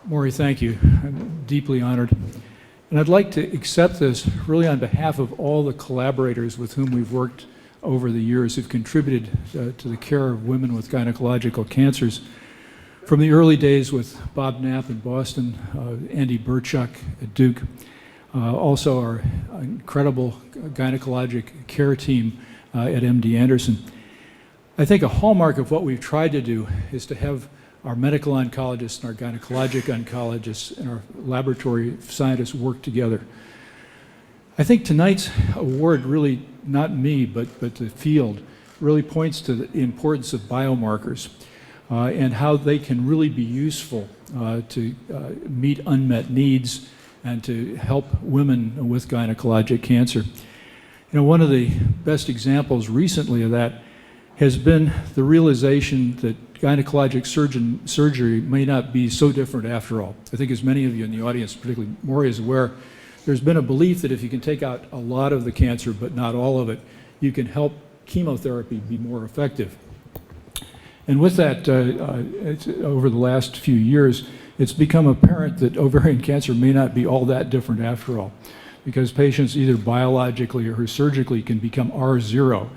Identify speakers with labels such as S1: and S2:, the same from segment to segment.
S1: Maury, thank you. I'm deeply honored. And I'd like to accept this really on behalf of all the collaborators with whom we've worked over the years who've contributed to the care of women with gynecological cancers. From the early days with Bob Knapp in Boston, Andy Burchuk at Duke, also our incredible gynecologic care team at MD Anderson. I think a hallmark of what we've tried to do is to have our medical oncologists and our gynecologic oncologists and our laboratory scientists work together. I think tonight's award really, not me, but the field, really points to the importance of biomarkers and how they can really be useful to meet unmet needs and to help women with gynecologic cancer. You know, one of the best examples recently of that has been the realization that gynecologic surgery may not be so different after all. I think as many of you in the audience, particularly Maury, is aware, there's been a belief that if you can take out a lot of the cancer but not all of it, you can help chemotherapy be more effective. And with that, over the last few years, it's become apparent that ovarian cancer may not be all that different after all, because patients either biologically or surgically can become R0,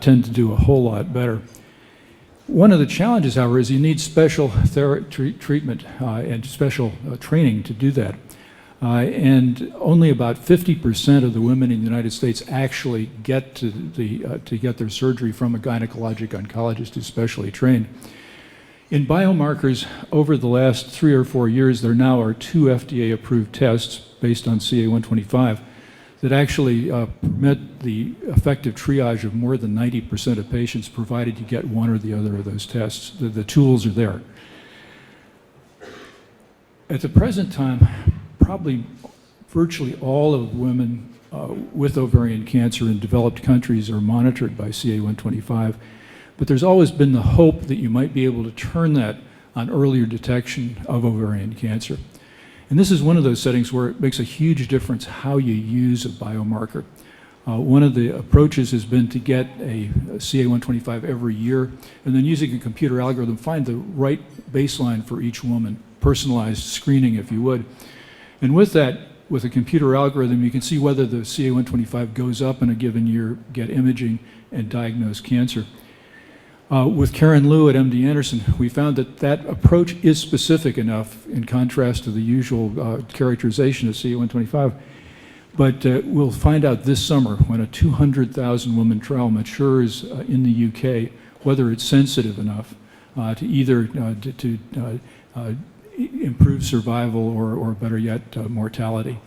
S1: tend to do a whole lot better. One of the challenges, however, is you need special treatment and special training to do that. And only about 50% of the women in the United States actually get to get their surgery from a gynecologic oncologist who's specially trained. In biomarkers, over the last 3 or 4 years, there now are 2 FDA-approved tests based on CA-125 that actually permit the effective triage of more than 90% of patients, provided you get one or the other of those tests. The tools are there. At the present time, probably virtually all of women with ovarian cancer in developed countries are monitored by CA-125, but there's always been the hope that you might be able to turn that on earlier detection of ovarian cancer. And this is one of those settings where it makes a huge difference how you use a biomarker. One of the approaches has been to get a CA-125 every year, and then using a computer algorithm, find the right baseline for each woman, personalized screening, if you would. And with that, with a computer algorithm, you can see whether the CA-125 goes up in a given year, get imaging, and diagnose cancer. With Karen Liu at MD Anderson, we found that that approach is specific enough in contrast to the usual characterization of CA-125. But we'll find out this summer when a 200,000 woman trial matures in the UK whether it's sensitive enough to either improve survival or better yet, mortality.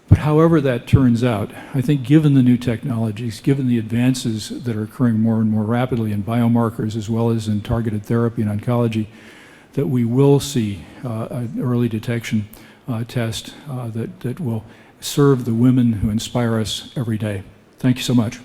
S1: But however that turns out, I think given the new technologies, given the advances that are occurring more and more rapidly in biomarkers as well as in targeted therapy and oncology, that we will see an early detection test that will serve the women who inspire us every day. Thank you so much.